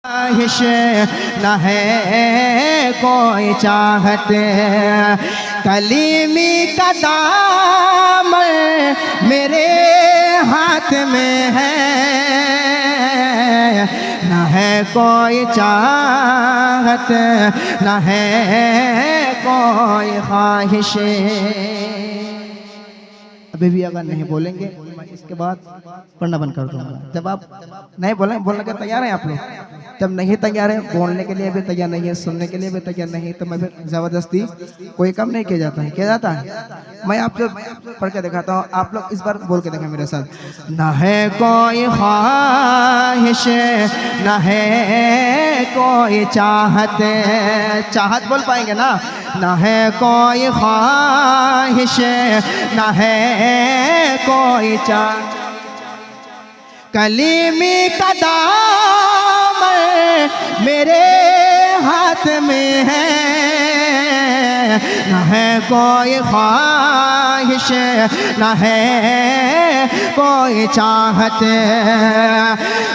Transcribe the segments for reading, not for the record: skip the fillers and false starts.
ख्वाहिश न है कोई चाहत, कलीमी का दामन मेरे हाथ में है। न है कोई चाहत, न है कोई ख्वाहिश। अभी भी अगर नहीं बोलेंगे मैं इसके बाद पढ़ना बंद कर दूंगा। जब आप नहीं बोलने के तैयार हैं आप लोग, जब नहीं तैयार है, बोलने के लिए भी तैयार नहीं है, सुनने के लिए भी तैयार नहीं है, तो मैं फिर जबरदस्ती कोई काम नहीं किया जाता है। किया जाता है। मैं आपको पढ़ के दिखाता हूँ, आप लोग इस बार बोल के देखें मेरे साथ। न है कोई ख्वाहिश, न है कोई चाहत। चाहत बोल पाएंगे ना? न है कोई ख्वाहिश, न है कोई चाहत, कलीमी का दामन मेरे हाथ में है। न है कोई ख्वाहिश, न है कोई चाहत,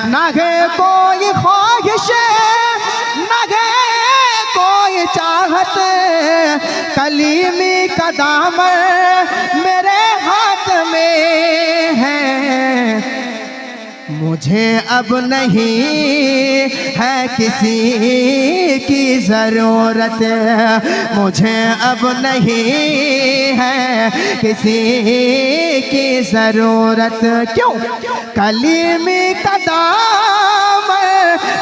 न है कोई ख्वाहिश, न है कोई चाहत, कलीमी का दामन मेरे हाथ में है। मुझे अब नहीं है किसी की ज़रूरत, मुझे अब नहीं है किसी की ज़रूरत। क्यों? कलीमी का दामन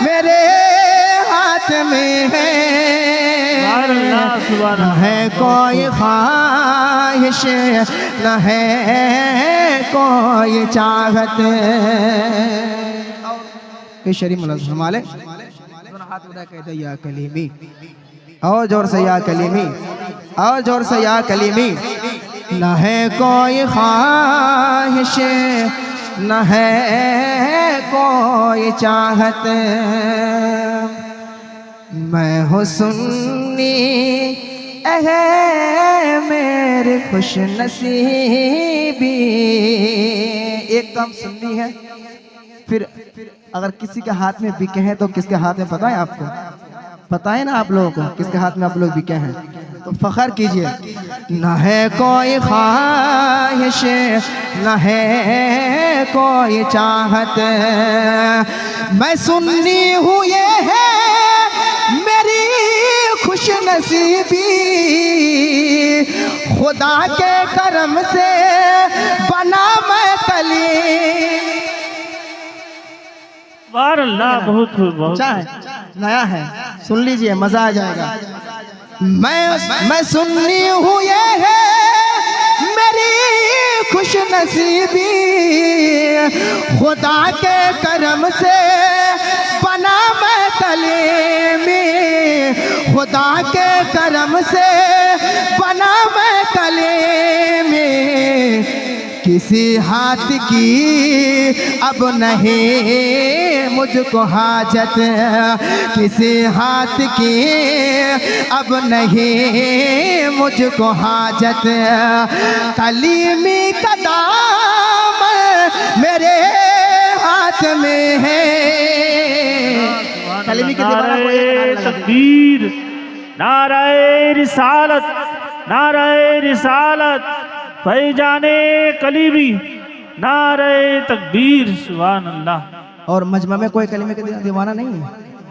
मेरे हाथ में है। न है कोई ख्वाहिश, न है कोई चाहत। शरीफ हमारे हाथ उठा कहते या कलीमी, और जोर से या कलीमी, और जोर से या कलीमी। न है कोई ख्वाहिश, न है कोई चाहत, मैं हूँ सुन्नी है मेरे खुश नसीबी। एक काम सुन्नी है, फिर अगर किसी के हाथ में बिके हैं तो किसके हाथ में पता है आपको? पता है ना आप लोगों को किसके हाथ में आप लोग बिके हैं? तो फख्र कीजिए। न है कोई ख्वाहिश, न है कोई चाहत, मैं सुन्नी हूँ ये है मेरी खुश नसीबी। खुदा के करम से बना मैं कली। बहुत नया है, सुन लीजिए, मजा आ जाएगा। मैं सुन्नी हूँ ये है मेरी खुश नसीबी। खुदा के करम से बना मैं कलीमी। खुदा के करम से बना मैं कलीमी। किसी हाथ की अब नहीं मुझको हाजत, किसी हाथ की अब नहीं मुझको हाजत, कलीमी का दामन मेरे हाथ में है। कलीमी की दीवाना को तकबीर, नाराए रिसालत, नाराए रिसालत, फैजाने कलीमी, नारे तकबीर, सुभान अल्लाह। और मजमा में कोई कलीमे के दीवाना नहीं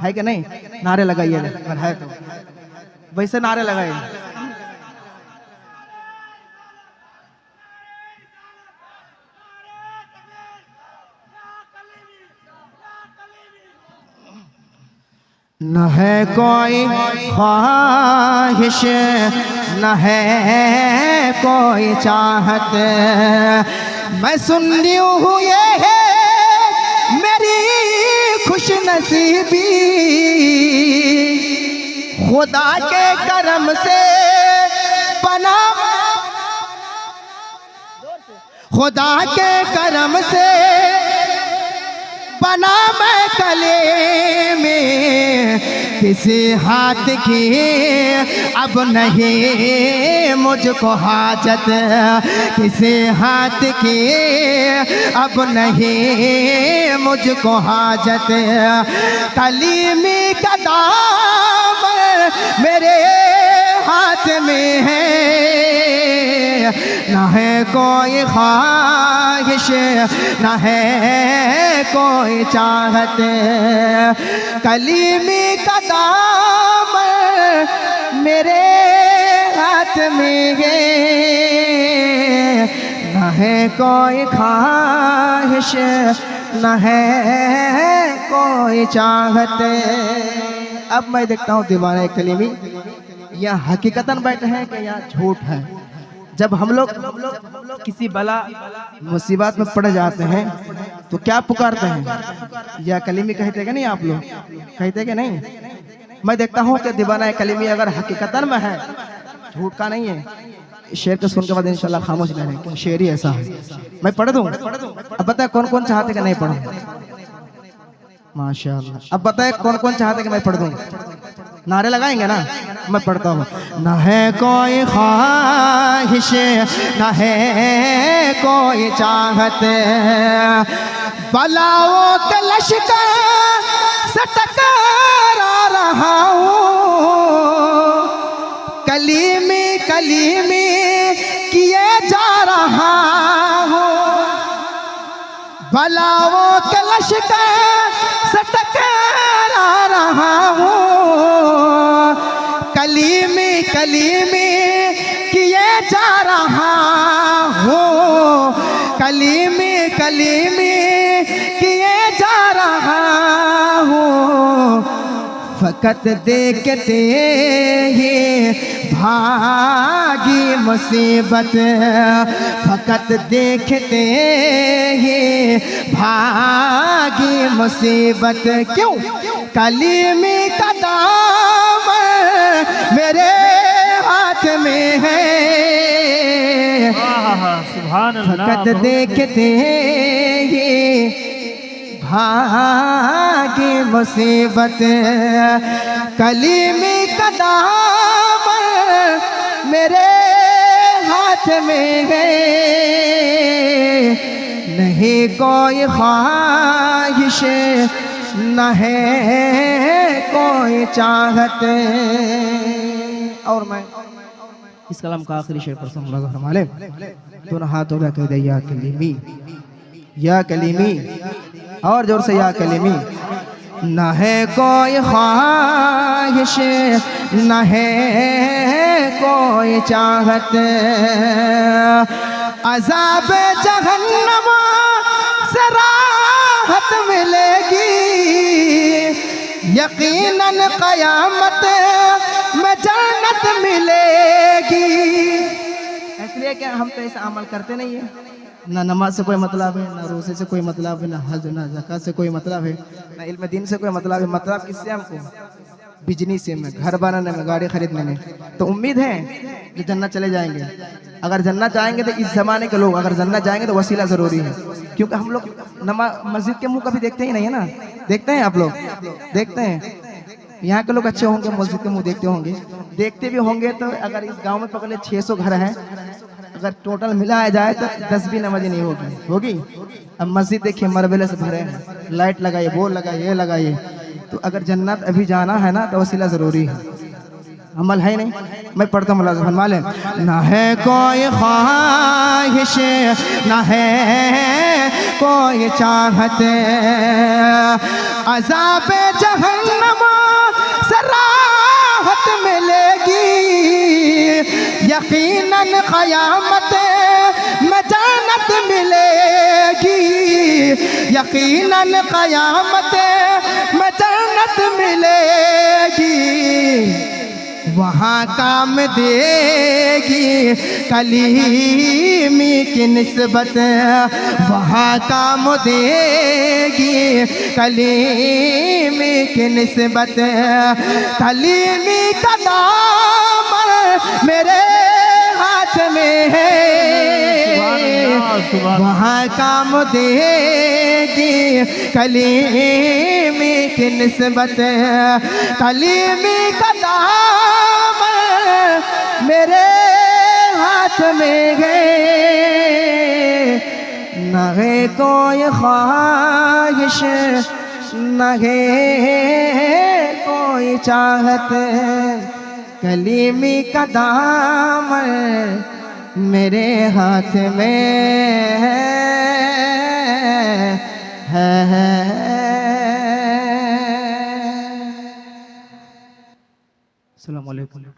है कि नहीं? नारे लगाइए अगर है तो, वैसे नारे लगाइए। न है कोई ख्वाहिश, न है कोई चाहत, मैं सुन्नी हूँ ये है मेरी खुश नसीबी। खुदा के करम से बना, खुदा के करम से बना मैं कलीमी। किसी हाथ की अब नहीं मुझको हाजत, किसी हाथ की अब नहीं मुझको हाजत। कलीमी का दामन मेरे हाथ में है, न है कोई ख्वाहिश न है कोई चाहत। कलीमी का दामन मेरे हाथ में है, न है कोई ख्वाहिश न है कोई चाहत। अब मैं देखता हूँ दीवाना कलीमी या हकीकतन बैठे हैं कि या झूठ है। जब हम लोग किसी बला मुसीबत में पड़ जाते हैं तो क्या पुकारते हैं? या कलीमी कहते हैं नहीं, आप लोग कहते कि नहीं? मैं देखता हूँ कि दीवाना कलीमी अगर हकीकतन में है, झूठ का नहीं है। शेर को सुन के बाद इंशाल्लाह खामोश नहीं रहेंगे, शेर ही ऐसा है। मैं पढ़ दूं? अब बताए कौन कौन चाहते कि नहीं पढ़ूं? माशाअल्लाह। अब बताए कौन कौन चाहते कि मैं पढ़ दूं? नारे लगाएंगे ना? मैं पढ़ता हूँ। न है कोई ख्वाहिश न है कोई चाहत, बलाओं के लश्कर से टकरा रहा हूँ, कलीमी कलीमी किए जा रहा हूँ। बलाओं के लश्कर से टकरा रहा हूँ, कलीमी कलीमी किए जा रहा हूँ, कलीमी कलीमी किए जा रहा हूँ। फकत देखते ही भागी मुसीबत, फकत देखते ही भागी मुसीबत। क्यों? कलीमी का दामन मेरे हाथ में है, सुभान अल्लाह। फकत देखते ही भागी मुसीबत, कलीमी का दामन मेरे हाथ में है, नहीं कोई ख्वाहिश न है कोई चाहत। और मैं इस कलाम का आखिरी शेर पर फरमाले, दोनों हाथों में कह दे या कलीमी, या कलीमी, और जोर से या कलीमी। न है कोई ख्वाहिश न है कोई चाहत, अज़ाब जहन्नम से राहत मिलेगी, यकीनन क़यामत में जन्नत मिलेगी। इसलिए क्या हम तो ऐसा अमल करते नहीं है? ना नमाज से कोई मतलब है, ना रोज़े से कोई मतलब है, ना हज ना ज़कात से कोई मतलब है, ना इल्म दीन से कोई मतलब है। मतलब किससे हमको? बिजनेस में, घर बनाने में, गाड़ी खरीदने में। तो उम्मीद है जो जन्नत चले जाएंगे। अगर जन्नत जाएंगे तो इस जमाने के लोग अगर जन्नत जाएंगे तो वसीला ज़रूरी है, क्योंकि हम लोग नमाज मस्जिद के मुंह कभी देखते ही नहीं है ना। देखते हैं आप लोग? देखते हैं। यहाँ के लोग अच्छे होंगे, मस्जिद के मुंह देखते होंगे, देखते भी होंगे। तो अगर इस गांव में पकड़े 600 घर हैं, अगर टोटल मिलाया जाए तो 10 भी नमाज़ी नहीं होगी। अब मस्जिद देखिए मरबले से भरे हैं, लाइट लगाइए, वो लगाइए, ये लगाइए। तो अगर जन्नत अभी जाना है ना तो वसीला ज़रूरी है, अमल है नहीं। मैं पढ़ता हूँ फरमाले, ना है कोई ख्वाहिश ना है कोई चाहत, अज़ाब जहन्नम से राहत मिलेगी, यकीनन क़यामत में जन्नत मिलेगी, यकीनन क़यामत में जन्नत मिलेगी। वहाँ काम देगी कलीमी की निस्बत, वहाँ काम देगी कलीमी की निस्बत। कलीमी का दामन मेरे हाथ में है, वहाँ काम देगी कलीमी की निस्बत, कलीमी का दाम मेरे हाथ में है, न है कोई ख्वाहिश न है कोई चाहत, कलीमी का दाम मेरे हाथ में है। अस्सलाम वालेकुम।